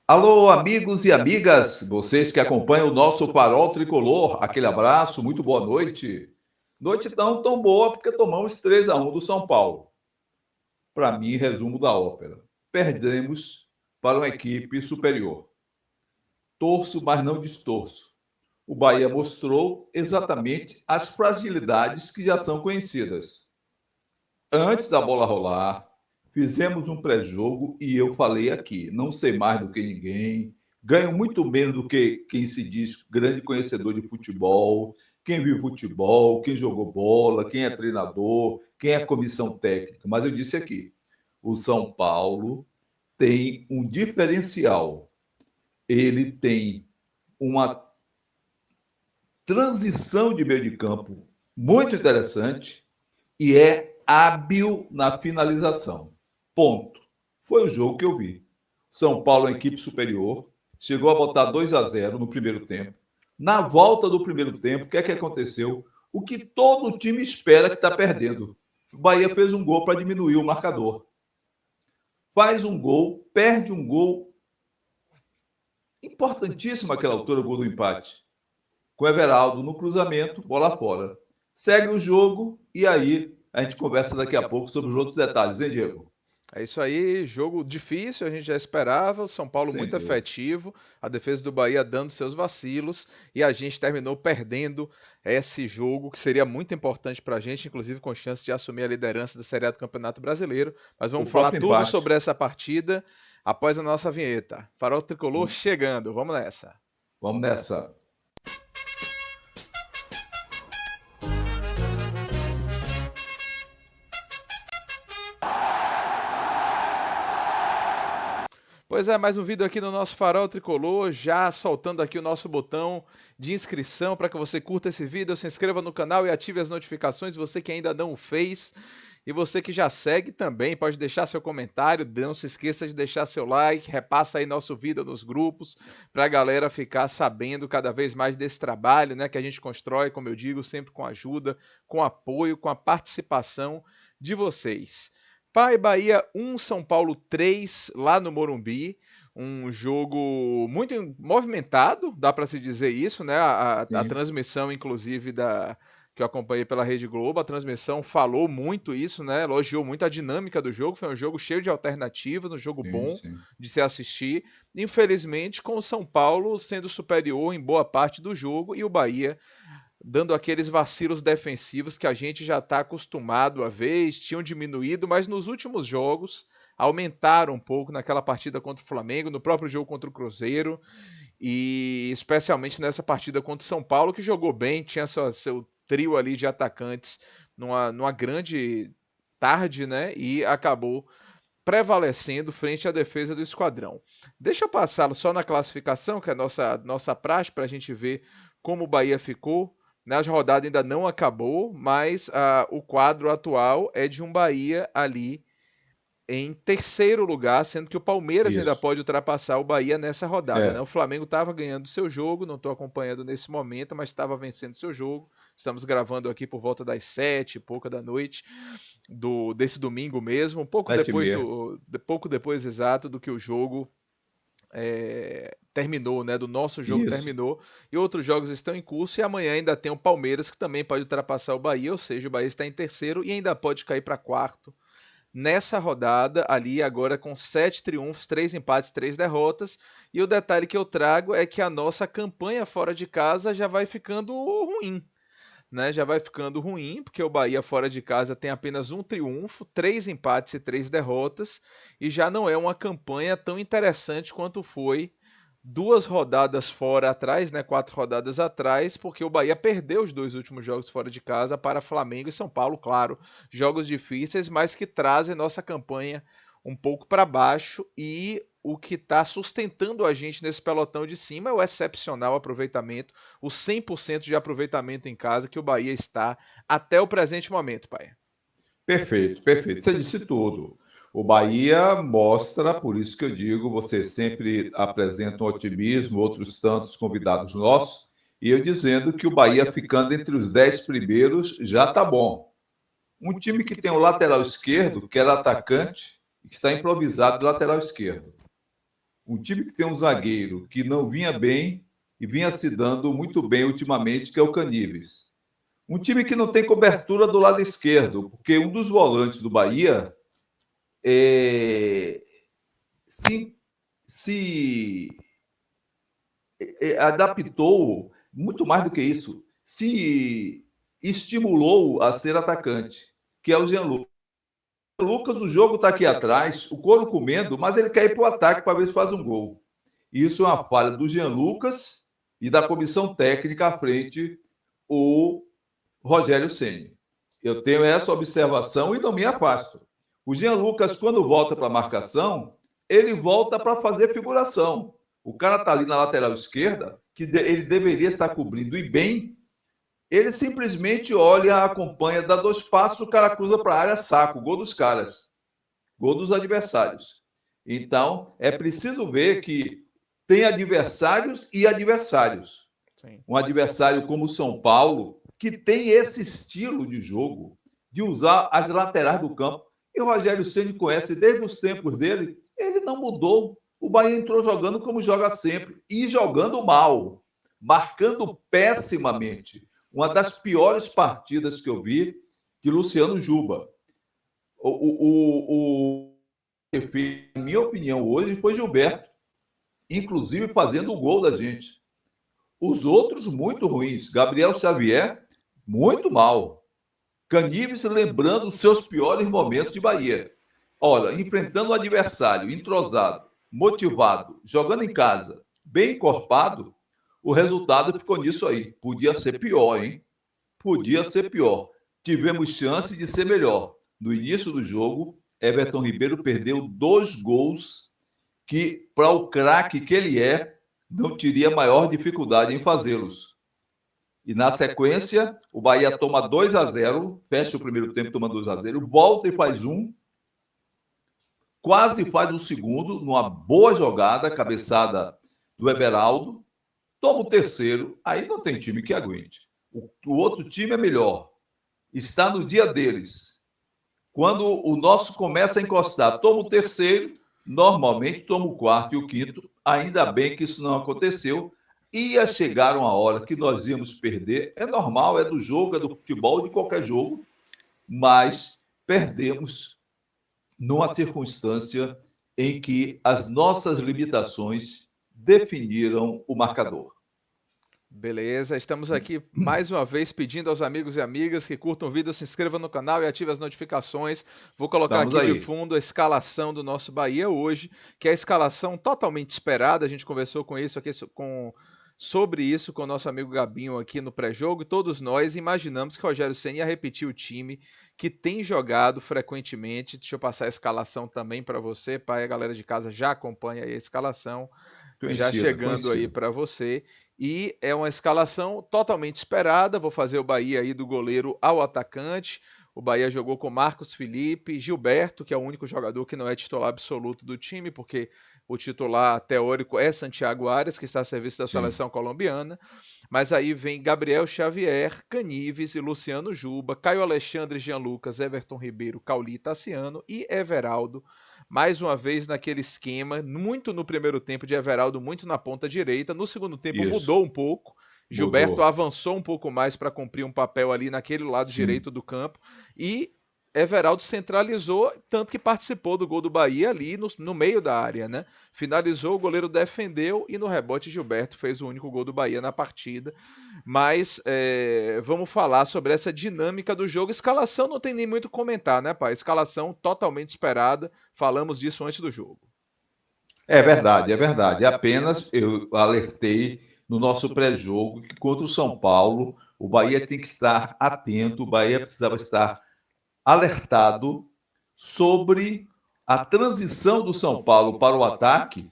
Alô, amigos e amigas, vocês que acompanham o nosso Farol Tricolor, aquele abraço, muito boa noite. Noite não tão boa porque tomamos 3-1 do São Paulo. Para mim, resumo da ópera. Perdemos para uma equipe superior. Torço, mas não distorço. O Bahia mostrou exatamente as fragilidades que já são conhecidas. Antes da bola rolar, fizemos um pré-jogo e eu falei aqui, não sei mais do que ninguém, ganho muito menos do que quem se diz grande conhecedor de futebol, quem viu futebol, quem jogou bola, quem é treinador, quem é comissão técnica. Mas eu disse aqui, o São Paulo tem um diferencial. Ele tem uma transição de meio de campo muito interessante e é hábil na finalização. Ponto. Foi o jogo que eu vi. São Paulo é uma equipe superior, chegou a botar 2-0 no primeiro tempo. Na volta do primeiro tempo, o que é que aconteceu? O que todo time espera que está perdendo. O Bahia fez um gol para diminuir o marcador. Faz um gol, perde um gol importantíssimo àquela altura, o gol do empate. Com o Everaldo no cruzamento, bola fora. Segue o jogo e aí a gente conversa daqui a pouco sobre os outros detalhes, hein, Diego? É isso aí, jogo difícil, a gente já esperava. O São Paulo Sem muito dúvida. efetivo, a defesa do Bahia dando seus vacilos e a gente terminou perdendo esse jogo que seria muito importante pra gente, inclusive com chance de assumir a liderança da Série A do Campeonato Brasileiro. Mas O vamos falar próprio tudo empate. sobre essa partida após a nossa vinheta. Farol Tricolor chegando, vamos nessa. Vamos nessa. Pois é, mais um vídeo aqui no nosso Farol Tricolor, já soltando aqui o nosso botão de inscrição para que você curta esse vídeo, se inscreva no canal e ative as notificações, você que ainda não o fez. E você que já segue também, pode deixar seu comentário, não se esqueça de deixar seu like, repassa aí nosso vídeo nos grupos, para a galera ficar sabendo cada vez mais desse trabalho, né, que a gente constrói, como eu digo, sempre com ajuda, com apoio, com a participação de vocês. Pai, Bahia 1, São Paulo 3, lá no Morumbi. Um jogo muito movimentado, dá para se dizer isso, né? A Sim, transmissão, inclusive, que eu acompanhei pela Rede Globo, a transmissão falou muito isso, né? Elogiou muito a dinâmica do jogo. Foi um jogo cheio de alternativas, um jogo sim, bom sim. de se assistir. Infelizmente, com o São Paulo sendo superior em boa parte do jogo e o Bahia dando aqueles vacilos defensivos que a gente já está acostumado a ver, tinham diminuído, mas nos últimos jogos aumentaram um pouco naquela partida contra o Flamengo, no próprio jogo contra o Cruzeiro e especialmente nessa partida contra o São Paulo, que jogou bem, tinha seu trio ali de atacantes numa grande tarde, né? E acabou prevalecendo frente à defesa do esquadrão. Deixa eu passá-lo só na classificação, que é a nossa praxe, para a gente ver como o Bahia ficou. A rodada ainda não acabou, mas o quadro atual é de um Bahia ali em terceiro lugar, sendo que o Palmeiras ainda Isso. pode ultrapassar o Bahia nessa rodada, né? O É. Flamengo estava ganhando seu jogo, não estou acompanhando nesse momento, mas estava vencendo seu jogo. Estamos gravando aqui por volta das 7 e pouca da noite desse domingo mesmo, Sete e meia. pouco depois exato do que o jogo terminou, né? Do nosso jogo Isso. terminou e outros jogos estão em curso e amanhã ainda tem o Palmeiras que também pode ultrapassar o Bahia, ou seja, o Bahia está em terceiro e ainda pode cair para quarto nessa rodada ali agora com 7 triunfos, 3 empates, 3 derrotas. E o detalhe que eu trago é que a nossa campanha fora de casa já vai ficando ruim, né? Já vai ficando ruim, porque o Bahia fora de casa tem apenas um triunfo, 3 empates e 3 derrotas, e já não é uma campanha tão interessante quanto foi 2 rodadas fora atrás, né? 4 rodadas atrás, porque o Bahia perdeu os 2 últimos jogos fora de casa para Flamengo e São Paulo, claro, jogos difíceis, mas que trazem nossa campanha um pouco para baixo e o que está sustentando a gente nesse pelotão de cima é o excepcional aproveitamento, o 100% de aproveitamento em casa que o Bahia está até o presente momento, pai. Perfeito, perfeito. Você disse tudo. O Bahia mostra, por isso que eu digo, você sempre apresenta um otimismo, outros tantos convidados nossos, e eu dizendo que o Bahia ficando entre os 10 primeiros já está bom. Um time que tem o lateral esquerdo, que era atacante, que está improvisado de lateral esquerdo. Um time que tem um zagueiro que não vinha bem e vinha se dando muito bem ultimamente, que é o Caníveis. Um time que não tem cobertura do lado esquerdo, porque um dos volantes do Bahia se, se adaptou, muito mais do que isso, se estimulou a ser atacante, que é o Jean Lucas. Lucas, o jogo está aqui atrás, o couro comendo, mas ele quer ir para o ataque para ver se faz um gol. Isso é uma falha do Jean Lucas e da comissão técnica à frente, o Rogério Ceni. Eu tenho essa observação e não me afasto. O Jean Lucas, quando volta para a marcação, ele volta para fazer figuração. O cara está ali na lateral esquerda, que ele deveria estar cobrindo e bem. Ele simplesmente olha, acompanha, dá 2 passos, o cara cruza para a área, saco, gol dos caras, gol dos adversários. Então, é preciso ver que tem adversários e adversários. Sim. Um adversário como o São Paulo, que tem esse estilo de jogo, de usar as laterais do campo. E o Rogério Ceni conhece desde os tempos dele, ele não mudou. O Bahia entrou jogando como joga sempre, e jogando mal, marcando pessimamente. Uma das piores partidas que eu vi de Luciano Juba. Na minha opinião, hoje foi Gilberto, inclusive fazendo o gol da gente. Os outros, muito ruins. Gabriel Xavier, muito mal. Caníveis lembrando os seus piores momentos de Bahia. Olha, enfrentando o adversário, entrosado, motivado, jogando em casa, bem encorpado, o resultado ficou nisso aí. Podia ser pior, hein? Podia ser pior. Tivemos chance de ser melhor. No início do jogo, Everton Ribeiro perdeu 2 gols que, para o craque que ele é, não teria maior dificuldade em fazê-los. E na sequência, o Bahia toma 2-0, fecha o primeiro tempo tomando 2-0, volta e faz um, quase faz o segundo, numa boa jogada, cabeçada do Everaldo, toma o terceiro, aí não tem time que aguente. O outro time é melhor, está no dia deles. Quando o nosso começa a encostar, toma o terceiro, normalmente toma o quarto e o quinto. Ainda bem que isso não aconteceu. Ia chegar uma hora que nós íamos perder. É normal, é do jogo, é do futebol, de qualquer jogo. Mas perdemos numa circunstância em que as nossas limitações definiram o marcador. Beleza, estamos aqui mais uma vez pedindo aos amigos e amigas que curtam o vídeo, se inscrevam no canal e ativem as notificações. Vou colocar aqui de fundo a escalação do nosso Bahia hoje, que é a escalação totalmente esperada. A gente conversou com isso aqui sobre isso com o nosso amigo Gabinho aqui no pré-jogo, e todos nós imaginamos que o Rogério Ceni ia repetir o time que tem jogado frequentemente. Deixa eu passar a escalação também para você, pai, a galera de casa já acompanha aí a escalação, já chegando aí para você. E é uma escalação totalmente esperada. Vou fazer o Bahia aí do goleiro ao atacante. O Bahia jogou com Marcos Felipe, Gilberto, que é o único jogador que não é titular absoluto do time, porque o titular teórico é Santiago Arias, que está a serviço da seleção colombiana. Mas aí vem Gabriel Xavier, Caníveis e Luciano Juba, Caio Alexandre, Jean Lucas, Everton Ribeiro, Cauli Tassiano e Everaldo. Mais uma vez naquele esquema, muito no primeiro tempo de Everaldo, muito na ponta direita. No segundo tempo mudou um pouco. Gilberto avançou um pouco mais para cumprir um papel ali naquele lado direito do campo. E Everaldo centralizou, tanto que participou do gol do Bahia ali no meio da área, né? Finalizou, o goleiro defendeu e no rebote Gilberto fez o único gol do Bahia na partida. Mas vamos falar sobre essa dinâmica do jogo. Escalação não tem nem muito comentar, né, pai? Escalação totalmente esperada. Falamos disso antes do jogo. É verdade, é verdade. Apenas eu alertei no nosso pré-jogo que contra o São Paulo, o Bahia tem que estar atento, o Bahia precisava estar alertado sobre a transição do São Paulo para o ataque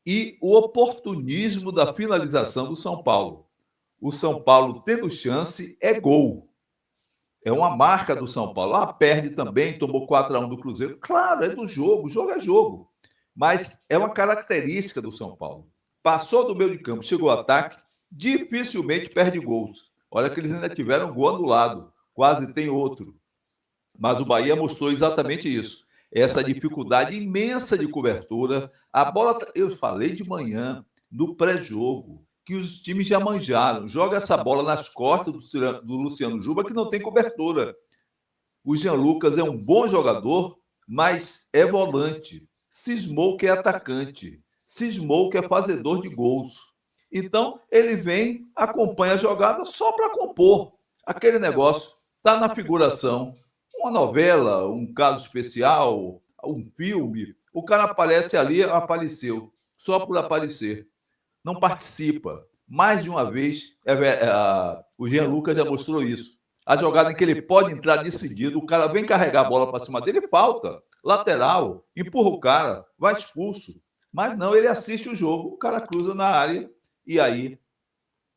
e o oportunismo da finalização do São Paulo. O São Paulo, tendo chance, é gol. É uma marca do São Paulo. Perde também, tomou 4-1 do Cruzeiro. Claro, é do jogo, jogo é jogo. Mas é uma característica do São Paulo. Passou do meio de campo, chegou ao ataque, dificilmente perde gols. Olha que eles ainda tiveram gol anulado, quase tem outro. Mas o Bahia mostrou exatamente isso. essa dificuldade imensa de cobertura. A bola, eu falei de manhã, no pré-jogo, que os times já manjaram. Joga essa bola nas costas do Luciano Juba, que não tem cobertura. O Jean Lucas é um bom jogador, mas é volante. Cismou que é atacante. Cismou que é fazedor de gols. Então, ele vem, acompanha a jogada só para compor. Aquele negócio está na figuração. Uma novela, um caso especial, um filme, o cara aparece ali, apareceu, só por aparecer. Não participa. Mais de uma vez, o Jean Lucas já mostrou isso. A jogada em que ele pode entrar decidido, o cara vem carregar a bola para cima dele, falta. Lateral, empurra o cara, vai expulso. Mas não, ele assiste o jogo, o cara cruza na área e aí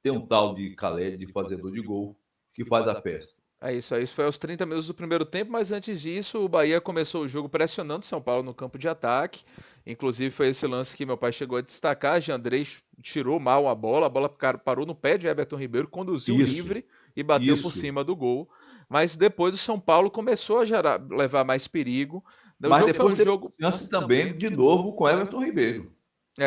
tem um tal de Khaled, fazedor de gol, que faz a festa. É isso aí, isso foi aos 30 minutos do primeiro tempo, mas antes disso o Bahia começou o jogo pressionando São Paulo no campo de ataque. Inclusive foi esse lance que meu pai chegou a destacar. Jandrei tirou mal a bola parou no pé de Everton Ribeiro, conduziu livre e bateu por cima do gol. Mas depois o São Paulo começou a levar mais perigo. Mas depois teve chance também de novo com Everton Ribeiro.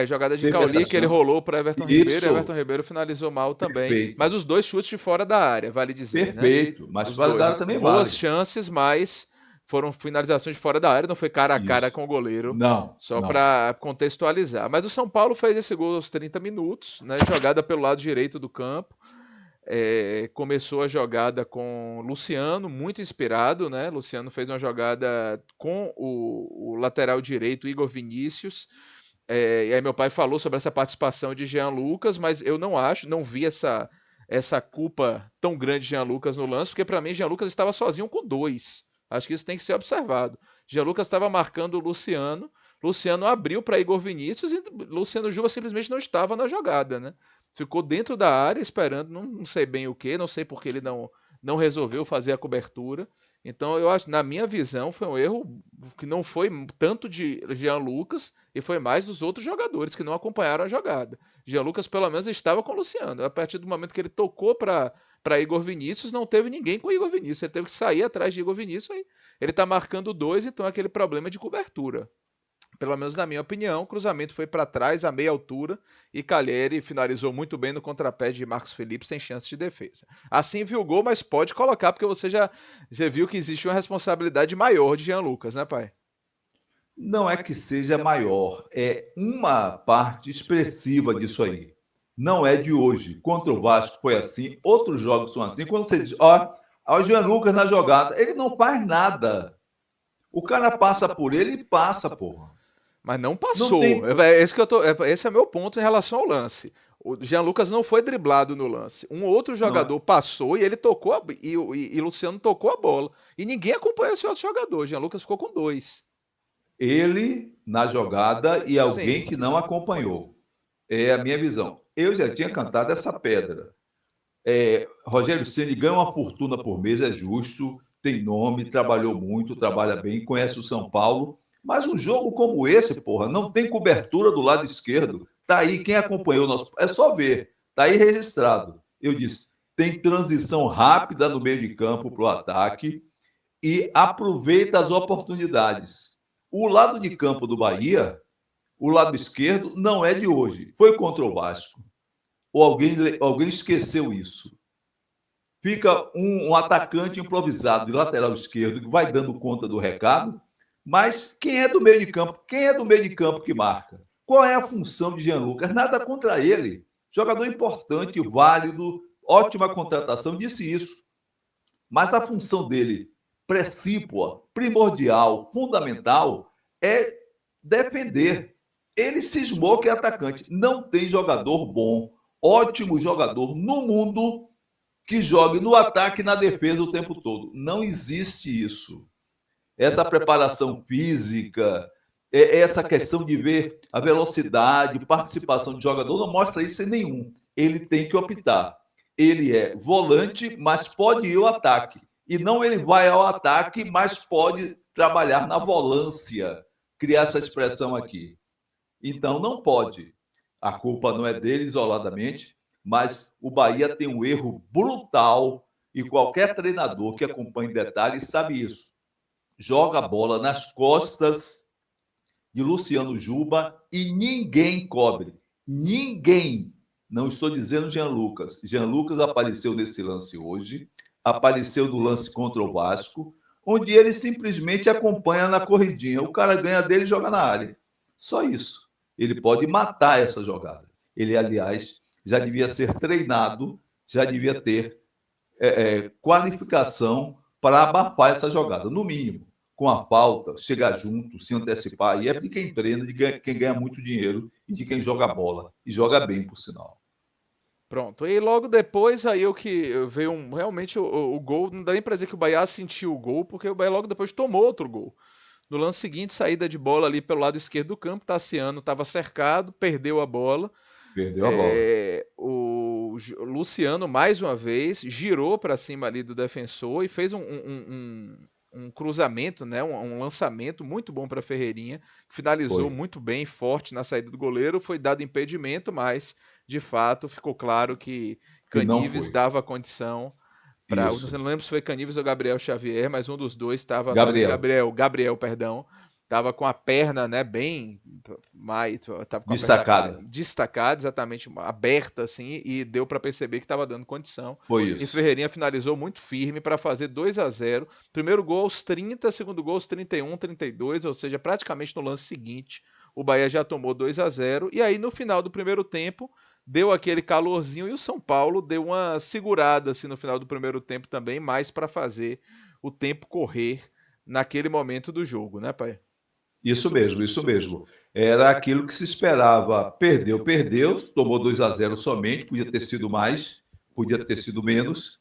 Jogada de Cauli que ele rolou para Everton Ribeiro, e Everton Ribeiro finalizou mal também. Perfeito. Mas os dois chutes de fora da área, vale dizer. Perfeito, né? Mas fora da área também vale. Boas chances, mas foram finalizações de fora da área, não foi cara a cara com o goleiro. Não. Só para contextualizar. Mas o São Paulo fez esse gol aos 30 minutos, né? Jogada pelo lado direito do campo. Começou a jogada com Luciano, muito inspirado, né? Luciano fez uma jogada com o lateral direito, Igor Vinícius. E aí meu pai falou sobre essa participação de Jean Lucas, mas eu não vi essa culpa tão grande de Jean Lucas no lance, porque para mim Jean Lucas estava sozinho com 2. Acho que isso tem que ser observado. Jean Lucas estava marcando o Luciano abriu para Igor Vinícius e Luciano Juba simplesmente não estava na jogada, né? Ficou dentro da área esperando, não sei bem o que, não sei porque ele não resolveu fazer a cobertura. Então, eu acho, na minha visão, foi um erro que não foi tanto de Jean Lucas e foi mais dos outros jogadores que não acompanharam a jogada. Jean Lucas, pelo menos, estava com o Luciano. A partir do momento que ele tocou para Igor Vinícius, não teve ninguém com Igor Vinícius. Ele teve que sair atrás de Igor Vinícius. Aí ele está marcando 2, então é aquele problema de cobertura. Pelo menos na minha opinião, o cruzamento foi para trás a meia altura e Calheri finalizou muito bem no contrapé de Marcos Felipe sem chance de defesa. Assim viu o gol, mas pode colocar porque você já viu que existe uma responsabilidade maior de Jean Lucas, né, pai? Não é que seja maior, é uma parte expressiva disso aí. Não é de hoje. Contra o Vasco foi assim, outros jogos são assim. Quando você diz, o Jean Lucas na jogada, ele não faz nada. O cara passa por ele e passa, porra. Mas não passou. Não tem... Esse é meu ponto em relação ao lance. O Jean Lucas não foi driblado no lance. Um outro jogador passou e ele tocou e Luciano tocou a bola. E ninguém acompanhou esse outro jogador. Jean Lucas ficou com 2. Ele na jogada e alguém que não acompanhou. É a minha visão. Eu já tinha cantado essa pedra. Rogério Ceni ganha uma fortuna por mês, é justo, tem nome, trabalhou muito, trabalha bem, conhece o São Paulo. Mas um jogo como esse, porra, não tem cobertura do lado esquerdo. Tá aí, quem acompanhou o nosso... É só ver, tá aí registrado. Eu disse, tem transição rápida no meio de campo para o ataque e aproveita as oportunidades. O lado de campo do Bahia, o lado esquerdo, não é de hoje. Foi contra o Vasco. Ou alguém esqueceu isso. Fica um atacante improvisado de lateral esquerdo que vai dando conta do recado. Mas quem é do meio de campo? Quem é do meio de campo que marca? Qual é a função de Jean Lucas? Nada contra ele. Jogador importante, válido, ótima contratação, disse isso. Mas a função dele, precípua, primordial, fundamental, é defender. Ele cismou que é atacante. Não tem jogador bom, ótimo jogador no mundo que jogue no ataque e na defesa o tempo todo. Não existe isso. Essa preparação física, essa questão de ver a velocidade, participação de jogador, não mostra isso em nenhum. Ele tem que optar. Ele é volante, mas pode ir ao ataque. E não ele vai ao ataque, mas pode trabalhar na volância. Criar essa expressão aqui. Então, não pode. A culpa não é dele isoladamente, mas o Bahia tem um erro brutal e qualquer treinador que acompanha em detalhes sabe isso. joga a bola nas costas de Luciano Juba e ninguém cobre. Ninguém. Não estou dizendo Jean Lucas. Jean Lucas apareceu nesse lance hoje, apareceu no lance contra o Vasco, onde ele simplesmente acompanha na corridinha. O cara ganha dele e joga na área. Só isso. Ele pode matar essa jogada. Ele, aliás, já devia ser treinado, já devia ter qualificação para abafar essa jogada, no mínimo. Com a falta, chegar junto, se antecipar. E é de quem treina, de quem ganha muito dinheiro e de quem joga bola. E joga bem, por sinal. Pronto. E logo depois aí o que veio realmente o gol, não dá nem pra dizer que o Bahia sentiu o gol, porque o Bahia logo depois tomou outro gol. No lance seguinte, saída de bola ali pelo lado esquerdo do campo, Tassiano estava cercado, perdeu a bola. Perdeu a bola. O Luciano, mais uma vez, girou para cima ali do defensor e fez um cruzamento, né, um lançamento muito bom para Ferreirinha, que finalizou muito bem, forte na saída do goleiro. Foi dado impedimento, mas de fato ficou claro que Canives dava condição para. Não lembro se foi Canives ou Gabriel Xavier, mas um dos dois estava. Gabriel, perdão. Tava com a perna, né, bem mais, tava com destacada. A perna destacada, exatamente, aberta assim, e deu para perceber que estava dando condição. Foi isso. E Ferreirinha finalizou muito firme para fazer 2-0. Primeiro gol aos 30, segundo gol aos 31, 32, ou seja, praticamente no lance seguinte, o Bahia já tomou 2-0. E aí no final do primeiro tempo, deu aquele calorzinho e o São Paulo deu uma segurada assim no final do primeiro tempo também, mais para fazer o tempo correr naquele momento do jogo, né, pai? Isso mesmo. Era aquilo que se esperava. Perdeu, tomou 2-0 somente, podia ter sido mais, podia ter sido menos.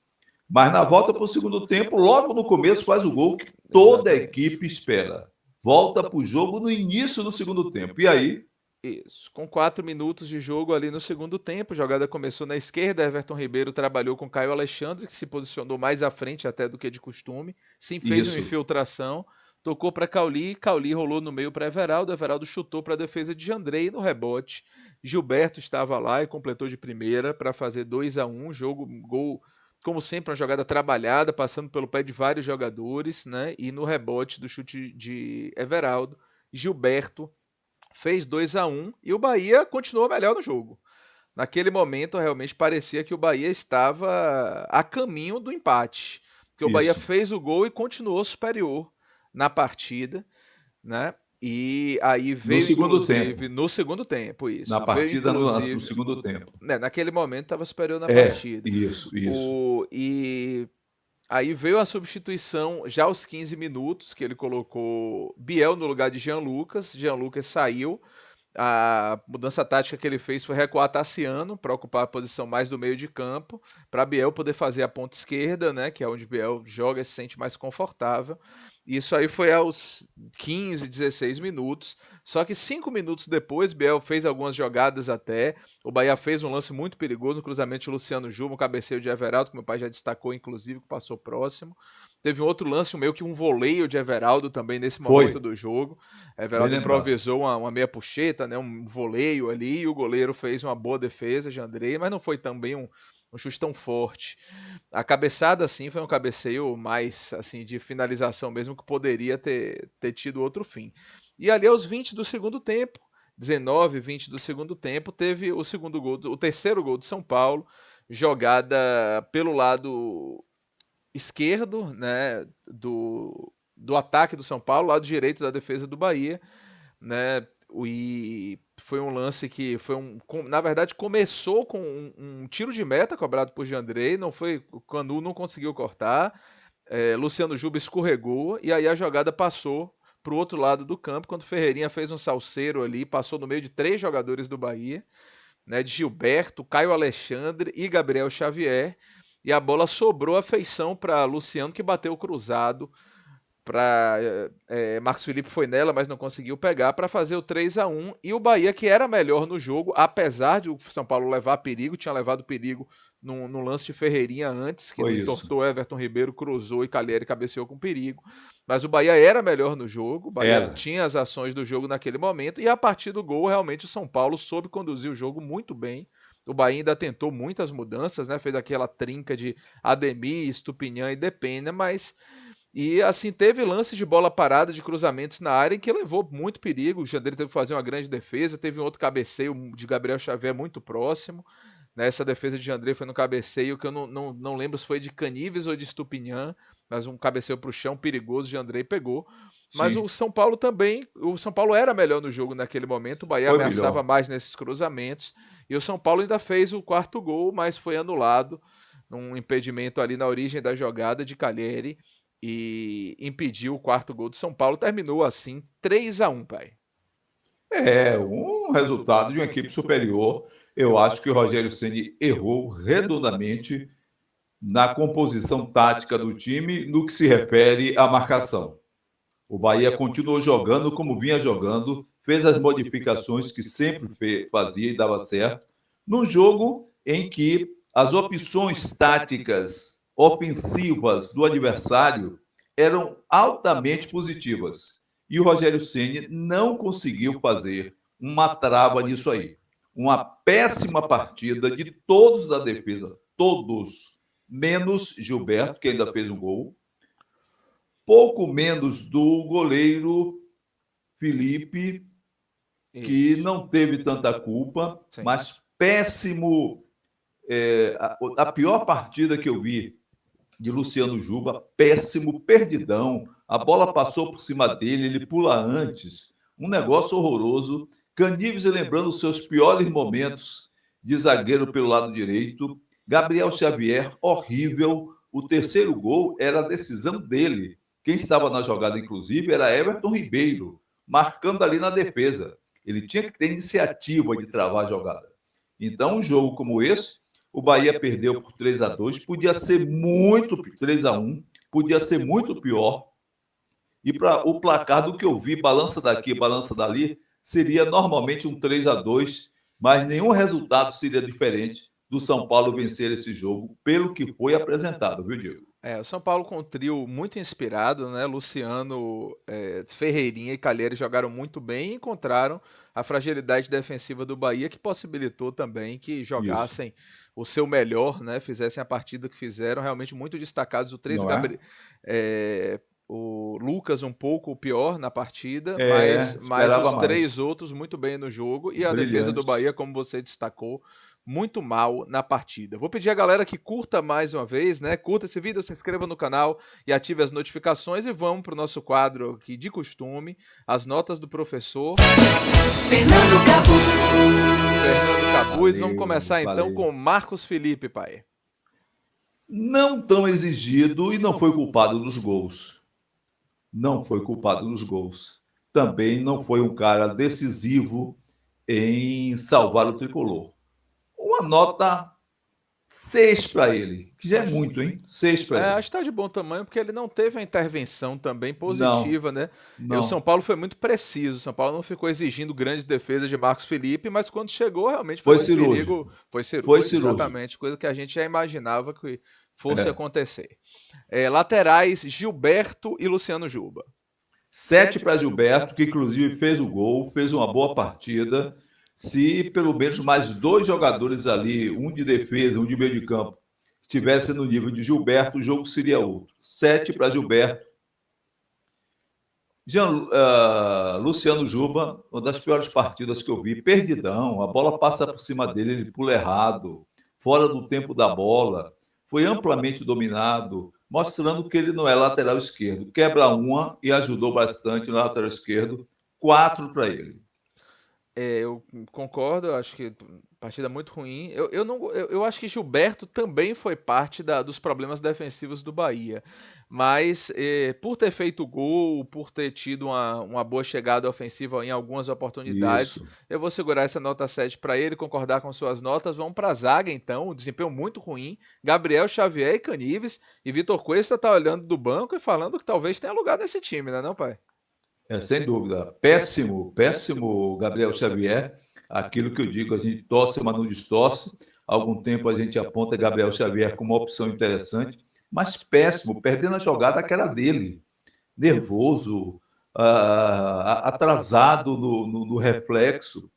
Mas na volta para o segundo tempo, logo no começo, faz o gol que toda a equipe espera. Volta para o jogo no início do segundo tempo. E aí? Isso. Com 4 minutos de jogo ali no segundo tempo, a jogada começou na esquerda, Everton Ribeiro trabalhou com Caio Alexandre, que se posicionou mais à frente até do que de costume, sim, fez uma infiltração, tocou para Cauli rolou no meio para Everaldo chutou para a defesa de Jandrei e no rebote. Gilberto estava lá e completou de primeira para fazer 2-1, gol, como sempre, uma jogada trabalhada, passando pelo pé de vários jogadores, né? E no rebote do chute de Everaldo, Gilberto fez 2-1 e o Bahia continuou melhor no jogo. Naquele momento, realmente parecia que o Bahia estava a caminho do empate. Porque o Bahia fez o gol e continuou superior na partida, né? E aí veio, no segundo tempo, isso. Na partida, no segundo tempo. Né, naquele momento estava superior na partida. Isso. E aí veio a substituição já aos 15 minutos, que ele colocou Biel no lugar de Jean Lucas. Jean Lucas saiu. A mudança tática que ele fez foi recuar Tassiano para ocupar a posição mais do meio de campo, para Biel poder fazer a ponta esquerda, né, que é onde Biel joga e se sente mais confortável. Isso aí foi aos 15, 16 minutos. Só que 5 minutos depois, Biel fez algumas jogadas até. O Bahia fez um lance muito perigoso, no cruzamento de Luciano Juba, um cabeceio de Everaldo, que meu pai já destacou, inclusive, que passou próximo. Teve um outro lance, meio que um voleio de Everaldo também nesse momento do jogo. Everaldo improvisou uma meia puxeta, né, um voleio ali, e o goleiro fez uma boa defesa de Andrei, mas não foi também um chute tão forte. A cabeçada, assim, foi um cabeceio mais, assim, de finalização mesmo, que poderia ter tido outro fim. E ali aos 20 do segundo tempo, 19, 20 do segundo tempo, teve o terceiro gol do São Paulo, jogada pelo lado esquerdo, né, do ataque do São Paulo, lado direito da defesa do Bahia, né, e foi um lance que na verdade começou com um tiro de meta cobrado por Jandrei, não foi, o Canu não conseguiu cortar, Luciano Juba escorregou e aí a jogada passou para o outro lado do campo, quando Ferreirinha fez um salseiro ali, passou no meio de 3 jogadores do Bahia, né, de Gilberto, Caio Alexandre e Gabriel Xavier, e a bola sobrou a feição para Luciano, que bateu cruzado para Marcos Felipe, foi nela, mas não conseguiu pegar, para fazer o 3-1. E o Bahia, que era melhor no jogo, apesar de o São Paulo levar perigo, tinha levado perigo no lance de Ferreirinha antes, que entortou Everton Ribeiro, cruzou e Calheri cabeceou com perigo. Mas o Bahia era melhor no jogo, o Bahia tinha as ações do jogo naquele momento, e a partir do gol, realmente o São Paulo soube conduzir o jogo muito bem. O Bahia ainda tentou muitas mudanças, né? Fez aquela trinca de Ademir, Estupinhan e Depena, mas E assim, teve lances de bola parada, de cruzamentos na área em que levou muito perigo. O Jandrei teve que fazer uma grande defesa, teve um outro cabeceio de Gabriel Xavier muito próximo. Essa defesa de Jandrei foi no cabeceio que eu não lembro se foi de Canives ou de Estupinhan, mas um cabeceio para o chão perigoso, de Jandrei pegou. Mas o Sim, São Paulo também, o São Paulo era melhor no jogo naquele momento, o Bahia foi ameaçava melhor. mais nesses cruzamentos, e o São Paulo ainda fez o quarto gol, mas foi anulado num impedimento ali na origem da jogada de Calheri e impediu o quarto gol do São Paulo. Terminou assim 3-1, pai. É um resultado de uma equipe superior. Eu acho que o Rogério Ceni errou redondamente na composição tática do time no que se refere à marcação. O Bahia continuou jogando como vinha jogando, fez as modificações que sempre fazia e dava certo, num jogo em que as opções táticas ofensivas do adversário eram altamente positivas. E o Rogério Ceni não conseguiu fazer uma trava nisso aí. Uma péssima partida de todos da defesa, todos, menos Gilberto, que ainda fez um gol, pouco menos do goleiro Felipe, que Isso. não teve tanta culpa, Sim. mas péssimo. A pior partida que eu vi de Luciano Juba, péssimo, perdidão. A bola passou por cima dele, ele pula antes. Um negócio horroroso. Canives lembrando os seus piores momentos de zagueiro pelo lado direito. Gabriel Xavier, horrível. O terceiro gol era a decisão dele. Quem estava na jogada, inclusive, era Everton Ribeiro, marcando ali na defesa. Ele tinha que ter iniciativa de travar a jogada. Então, um jogo como esse, o Bahia perdeu por 3-2, podia ser muito 3-1, podia ser muito pior. E para o placar do que eu vi, balança daqui, balança dali, seria normalmente um 3-2, mas nenhum resultado seria diferente do São Paulo vencer esse jogo, pelo que foi apresentado, viu, Diego? O São Paulo com um trio muito inspirado, né? Luciano, Ferreirinha e Calheri jogaram muito bem e encontraram a fragilidade defensiva do Bahia, que possibilitou também que Isso. jogassem o seu melhor, né? Fizessem a partida que fizeram, realmente muito destacados. O 13 Não é? o Lucas um pouco pior na partida, mas Esperava os três mais. outros muito bem no jogo e a defesa do Brilhante. Bahia, como você destacou, muito mal na partida. Vou pedir a galera que curta mais uma vez, né? Curta esse vídeo, se inscreva no canal e ative as notificações e vamos para o nosso quadro aqui de costume, as notas do professor Fernando Fernando Cabuz. Vamos Valeu, começar então valeu. com Marcos Felipe, pai. Não tão exigido e não foi culpado dos gols. Não foi culpado dos gols. Também não foi um cara decisivo em salvar o tricolor. Uma nota 6 para ele, que já é Acho, muito, hein? 6 para ele. acho que tá de bom tamanho porque ele não teve uma intervenção também Não, positiva, né? E o São não. Paulo foi muito preciso. O São Paulo não ficou exigindo grandes defesas de Marcos Felipe, mas quando chegou, realmente foi Foi muito perigo. cirúrgico. Foi Foi cirúrgico, cirúrgico. exatamente. Coisa que a gente já imaginava que fosse É. acontecer. Laterais, Gilberto e Luciano Juba. 7 para Gilberto, que inclusive fez o gol, fez uma boa partida. Se pelo menos mais dois jogadores ali, um de defesa, um de meio de campo, estivesse no nível de Gilberto, o jogo seria outro. 7 para Gilberto. Luciano Juba, uma das piores partidas que eu vi, perdidão, a bola passa por cima dele, ele pula errado, fora do tempo da bola, foi amplamente dominado, mostrando que ele não é lateral esquerdo. Quebra uma e ajudou bastante no lateral esquerdo, 4 para ele. Eu concordo, eu acho que partida muito ruim. Eu, não, eu acho que Gilberto também foi parte dos problemas defensivos do Bahia. Mas por ter feito gol, por ter tido uma boa chegada ofensiva em algumas oportunidades, Isso. eu vou segurar essa nota 7 para ele, concordar com suas notas. Vamos para a zaga, então. Desempenho muito ruim. Gabriel Xavier e Canives. E Vitor Cuesta tá olhando do banco e falando que talvez tenha lugar nesse time, né, não, pai? Sem dúvida. Péssimo, péssimo, Gabriel Xavier. Aquilo que eu digo, a gente torce, mas não distorce. Há algum tempo a gente aponta Gabriel Xavier como uma opção interessante, mas péssimo, perdendo a jogada que era dele. Nervoso, atrasado no reflexo.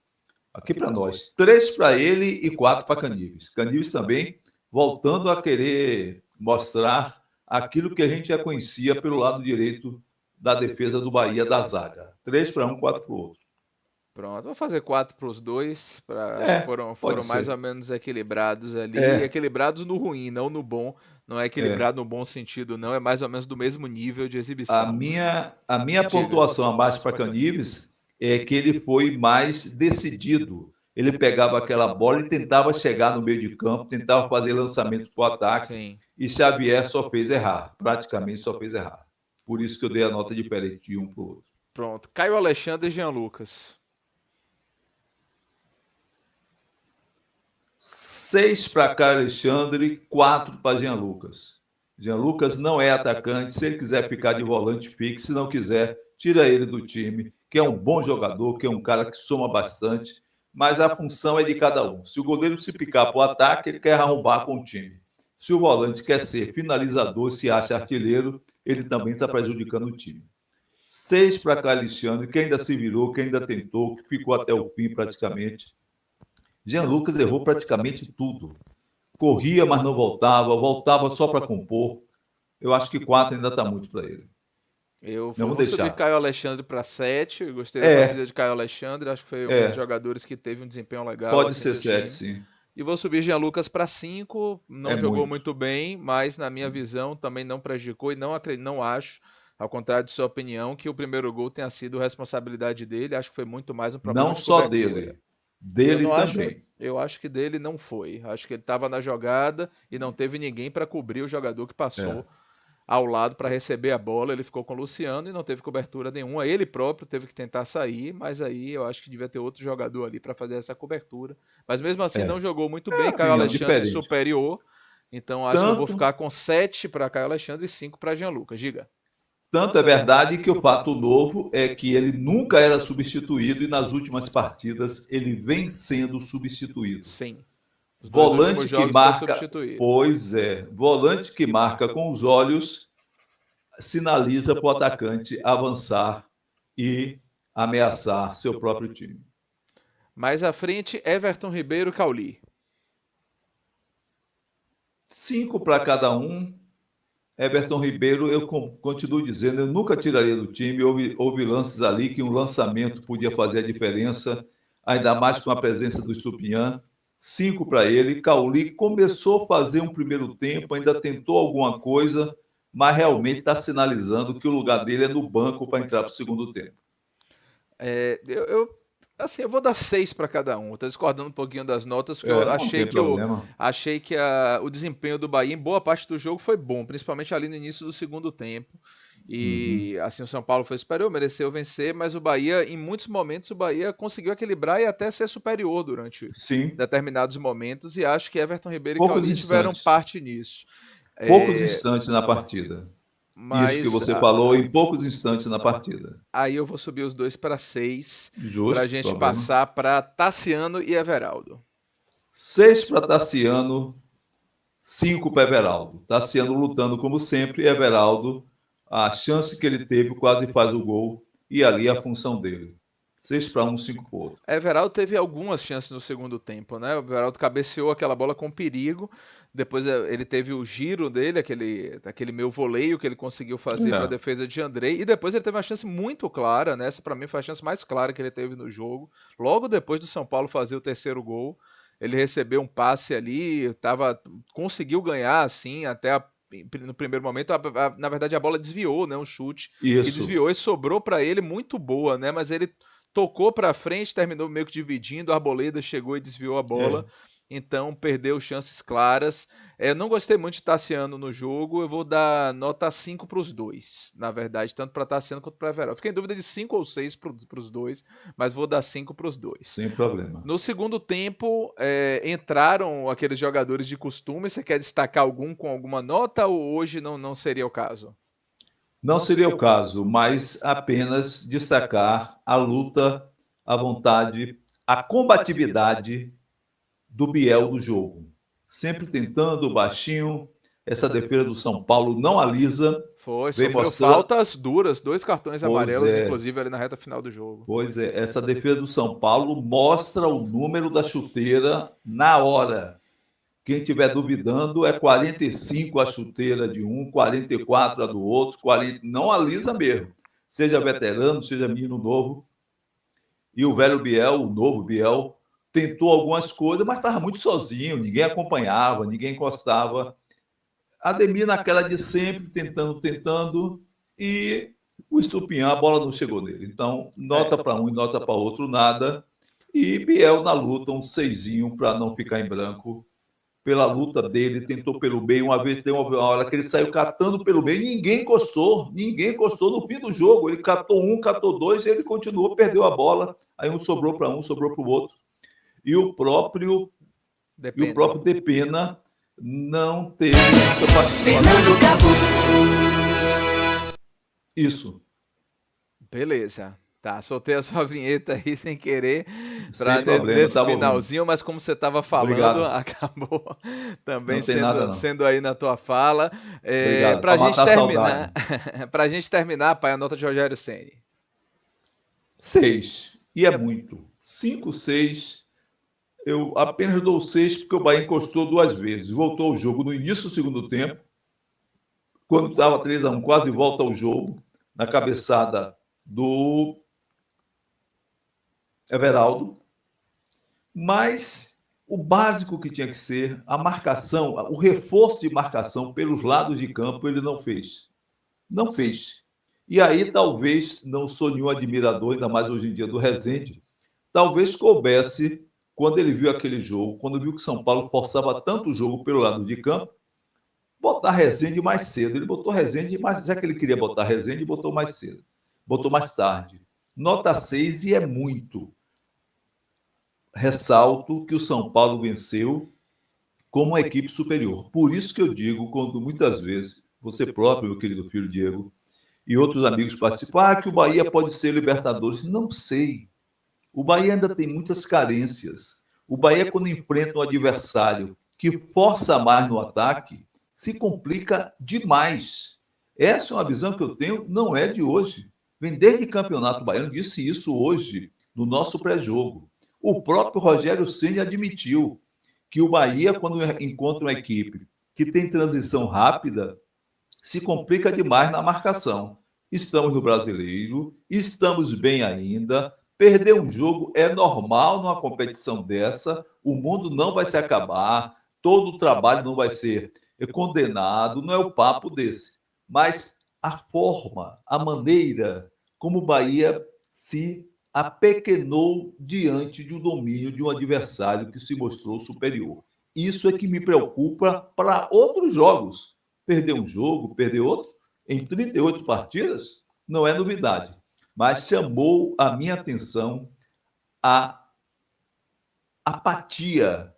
Aqui para nós. 3 para ele e 4 para Canives. Canives também voltando a querer mostrar aquilo que a gente já conhecia pelo lado direito da defesa do Bahia da zaga. 3-1, 4-1. Pronto, vou fazer 4 para os dois. Acho que foram Pode mais ou ser. menos equilibrados ali. É, Equilibrados no ruim, não no bom. Não é é. equilibrado no bom sentido, não. É mais ou menos do mesmo nível de A exibição. minha, a minha Diga. pontuação abaixo para Canives é que ele foi mais decidido. Ele pegava aquela bola e tentava chegar no meio de campo, tentava fazer lançamento para o ataque, Sim. e Xavier só fez errar, praticamente só fez errar. Por isso que eu dei a nota de Pérez de um para o outro. Pronto. Caio Alexandre e Jean Lucas. 6 para Caio Alexandre, 4 para Jean Lucas. Jean Lucas não é atacante, se ele quiser ficar de volante, fique. Se não quiser, tira ele do time, que é um bom jogador, que é um cara que soma bastante, mas a função é de cada um. Se o goleiro se picar para o ataque, ele quer arrombar com o time. Se o volante quer ser finalizador, se acha artilheiro, ele também está prejudicando o time. 6 para Caio Alexandre, que ainda se virou, que ainda tentou, que ficou até o fim praticamente. Jean Lucas errou praticamente tudo. Corria, mas não voltava, voltava só para compor. Eu acho que 4 ainda está muito para ele. Eu Não vou vou subir deixar. Caio Alexandre para 7. Eu gostei da partida de Caio Alexandre. Acho que foi um dos jogadores que teve um desempenho legal Pode assim, ser do 7, time. sim. E vou subir Jean Lucas para 5. Não jogou muito. muito bem, mas na minha visão também não prejudicou e não acho, ao contrário de sua opinião, que o primeiro gol tenha sido responsabilidade dele. Acho que foi muito mais um problema Não de só cobertura. dele, dele também. Eu acho que dele não foi. Acho que ele estava na jogada e não teve ninguém para cobrir o jogador que passou ao lado para receber a bola. Ele ficou com o Luciano e não teve cobertura nenhuma. Ele próprio teve que tentar sair, mas aí eu acho que devia ter outro jogador ali para fazer essa cobertura. Mas mesmo assim não jogou muito bem. Caio Opinião Alexandre diferente. superior. Então acho que eu vou Tanto, ficar com 7 para Caio Alexandre e 5 para Jean Lucas. Diga. tanto é verdade que o fato novo é que ele nunca era substituído e nas últimas partidas ele vem sendo substituído. Sim. Os dois últimos Volante que jogos foi marca, substituído. pois é, volante que marca com os olhos sinaliza para o atacante avançar e ameaçar seu próprio time. Mais à frente, Everton Ribeiro e Cauli. 5 para cada um. Everton Ribeiro, eu continuo dizendo, eu nunca tiraria do time. Houve lances ali que um lançamento podia fazer a diferença, ainda mais com a presença do Estupinhan. 5 para ele. Cauli começou a fazer um primeiro tempo, ainda tentou alguma coisa, mas realmente está sinalizando que o lugar dele é no banco para entrar para o segundo tempo. Assim, eu vou dar 6 para cada um. Estou discordando um pouquinho das notas, porque eu Não tem problema. achei que o desempenho do Bahia em boa parte do jogo foi bom, principalmente ali no início do segundo tempo. E assim, o São Paulo foi superior, mereceu vencer, mas o Bahia, em muitos momentos, o Bahia conseguiu equilibrar e até ser superior durante Sim. determinados momentos, e acho que Everton Ribeiro e Poucos Cauli tiveram instantes. parte nisso. Poucos instantes na partida. Isso que Mas você falou, em poucos instantes na partida. aí eu vou subir os dois para 6, para a Justo, gente problema. passar para Tassiano e Everaldo. 6 para Tassiano, 5 para Everaldo. Tassiano lutando como sempre, Everaldo, a chance que ele teve, quase faz o gol, e ali a função dele. 6 para um, 5 para o outro. Everaldo teve algumas chances no segundo tempo, né? O Everaldo cabeceou aquela bola com perigo. Depois ele teve o giro dele, aquele meio voleio que ele conseguiu fazer para a defesa de Andrei. E depois ele teve uma chance muito clara, né? Essa para mim foi a chance mais clara que ele teve no jogo. Logo depois do São Paulo fazer o terceiro gol, ele recebeu um passe ali, conseguiu ganhar assim, no primeiro momento, na verdade a bola desviou, né? Um chute que desviou e sobrou para ele muito boa, né? Mas ele tocou para frente, terminou meio que dividindo, a Arboleda chegou e desviou a bola, então perdeu chances claras. Eu não gostei muito de Tassiano no jogo, eu vou dar nota 5 para os dois, na verdade, tanto para Tassiano quanto para Everaldo. Fiquei em dúvida de 5 ou 6 para os dois, mas vou dar 5 para os dois. Sem problema. No segundo tempo, entraram aqueles jogadores de costume, você quer destacar algum com alguma nota ou hoje não seria o caso? Não seria o caso, mas apenas destacar a luta, a vontade, a combatividade do Biel do jogo. Sempre tentando baixinho, essa defesa do São Paulo não alisa. Sofreu faltas duras, 2 cartões amarelos, inclusive, ali na reta final do jogo. Pois é, essa defesa do São Paulo mostra o número da chuteira na hora. Quem estiver duvidando, é 45 a chuteira de um, 44 a do outro, 40, não alisa mesmo. Seja veterano, seja menino novo. E o velho Biel, o novo Biel, tentou algumas coisas, mas estava muito sozinho, ninguém acompanhava, ninguém encostava. Ademir naquela de sempre, tentando, e o Estupinhã, a bola não chegou nele. Então, nota para um e nota para outro, nada. E Biel na luta, um 6 para não ficar em branco. Pela luta dele, tentou pelo meio. Uma vez tem uma hora que ele saiu catando pelo meio, ninguém encostou no fim do jogo. Ele catou um, catou dois, e ele continuou, perdeu a bola. Aí um sobrou para um, sobrou para o outro. E o próprio Depena não teve muita participação. Fernando Isso. Beleza. Tá, soltei a sua vinheta aí sem querer Sem problema, nesse tava finalzinho, mas como você estava falando, Obrigado. acabou também Não tem nada, não. sendo aí na tua fala. Obrigado. Pra Pra gente matar a terminar, saudade. pra gente terminar, pai, a nota de Rogério Ceni. 6. E é muito. 5, 6. Eu apenas dou 6 porque o Bahia encostou duas vezes. Voltou o jogo no início do segundo tempo. Quando estava 3-1, quase volta ao jogo. Na cabeçada do Everaldo. Mas o básico que tinha que ser, a marcação, o reforço de marcação pelos lados de campo, ele não fez. Não fez. E aí, talvez, não sou nenhum admirador, ainda mais hoje em dia, do Rezende, talvez coubesse, quando ele viu aquele jogo, quando viu que São Paulo forçava tanto o jogo pelo lado de campo, botar Rezende mais cedo. Ele botou Rezende, mas já que ele queria botar Rezende, botou mais cedo. Botou mais tarde. Nota 6 e é muito. Ressalto que o São Paulo venceu como uma equipe superior. Por isso que eu digo, quando muitas vezes, você próprio, meu querido filho Diego, e outros amigos participam, que o Bahia pode ser Libertadores. Não sei. O Bahia ainda tem muitas carências. O Bahia, quando enfrenta um adversário que força mais no ataque, se complica demais. Essa é uma visão que eu tenho, não é de hoje. Vem desde o Campeonato Baiano, disse isso hoje, no nosso pré-jogo. O próprio Rogério Ceni admitiu que o Bahia, quando encontra uma equipe que tem transição rápida, se complica demais na marcação. Estamos no Brasileiro, estamos bem ainda. Perder um jogo é normal numa competição dessa. O mundo não vai se acabar, todo o trabalho não vai ser condenado, não é o papo desse. Mas a forma, a maneira como o Bahia se apequenou diante de um domínio de um adversário que se mostrou superior. Isso é que me preocupa para outros jogos. Perder um jogo, perder outro, em 38 partidas, não é novidade. Mas chamou a minha atenção a apatia,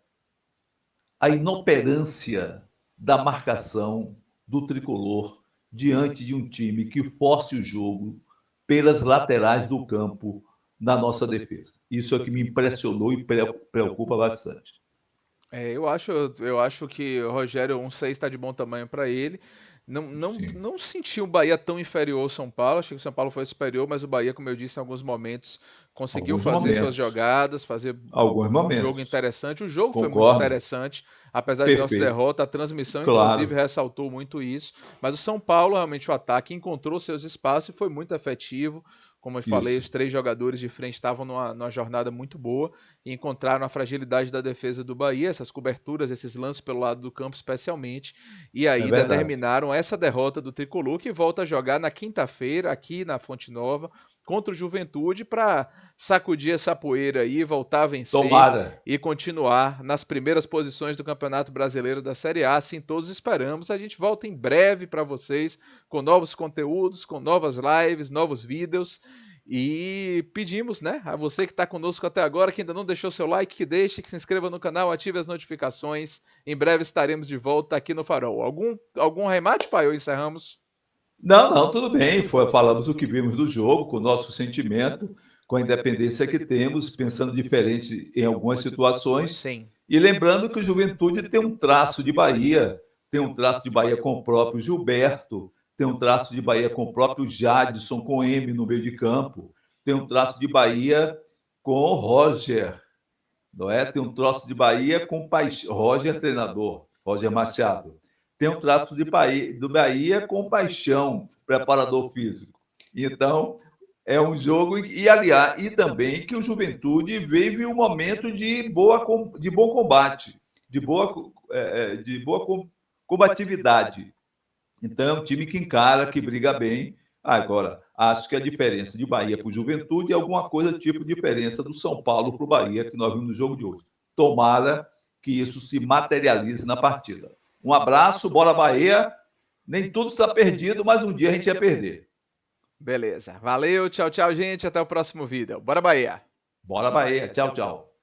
a inoperância da marcação do tricolor diante de um time que force o jogo pelas laterais do campo na nossa defesa. Isso é que me impressionou e preocupa bastante. Eu acho que o Rogério, um 6 está de bom tamanho para ele. Não senti o Bahia tão inferior ao São Paulo. Achei que o São Paulo foi superior, mas o Bahia, como eu disse, em alguns momentos conseguiu fazer suas jogadas, fazer um jogo interessante. O jogo foi muito interessante, apesar de nossa derrota. A transmissão, inclusive, ressaltou muito isso. Mas o São Paulo, realmente, o ataque encontrou seus espaços e foi muito efetivo. Como eu falei, os 3 jogadores de frente estavam numa jornada muito boa e encontraram a fragilidade da defesa do Bahia, essas coberturas, esses lances pelo lado do campo especialmente, e aí determinaram essa derrota do Tricolor, que volta a jogar na quinta-feira aqui na Fonte Nova contra o Juventude para sacudir essa poeira aí, voltar a vencer e continuar nas primeiras posições do Campeonato Brasileiro da Série A, assim todos esperamos. A gente volta em breve para vocês com novos conteúdos, com novas lives, novos vídeos. E pedimos, né, a você que está conosco até agora, que ainda não deixou seu like, que deixe, que se inscreva no canal, ative as notificações. Em breve estaremos de volta aqui no Farol. Algum remate, pai, ou encerramos? Não, tudo bem. Falamos o que vimos do jogo, com o nosso sentimento, com a independência que temos, pensando diferente em algumas situações. Sim. E lembrando que o Juventude tem um traço de Bahia, tem um traço de Bahia com o próprio Gilberto, tem um traço de Bahia com o próprio Jadson, com M no meio de campo, tem um traço de Bahia com o Roger, não é? Tem um troço de Bahia com paixão. Roger, treinador, Roger Machado. Tem um traço de Bahia, do Bahia com paixão, preparador físico. Então, é um jogo aliás, e também que o Juventude vive um momento de bom combate, de boa combatividade. Então, é um time que encara, que briga bem. Agora, acho que a diferença de Bahia para o Juventude é alguma coisa tipo diferença do São Paulo para o Bahia, que nós vimos no jogo de hoje. Tomara que isso se materialize na partida. Um abraço, bora Bahia. Nem tudo está perdido, mas um dia a gente ia perder. Beleza. Valeu, tchau, tchau, gente. Até o próximo vídeo. Bora, Bahia! Bora Bahia. Tchau, tchau.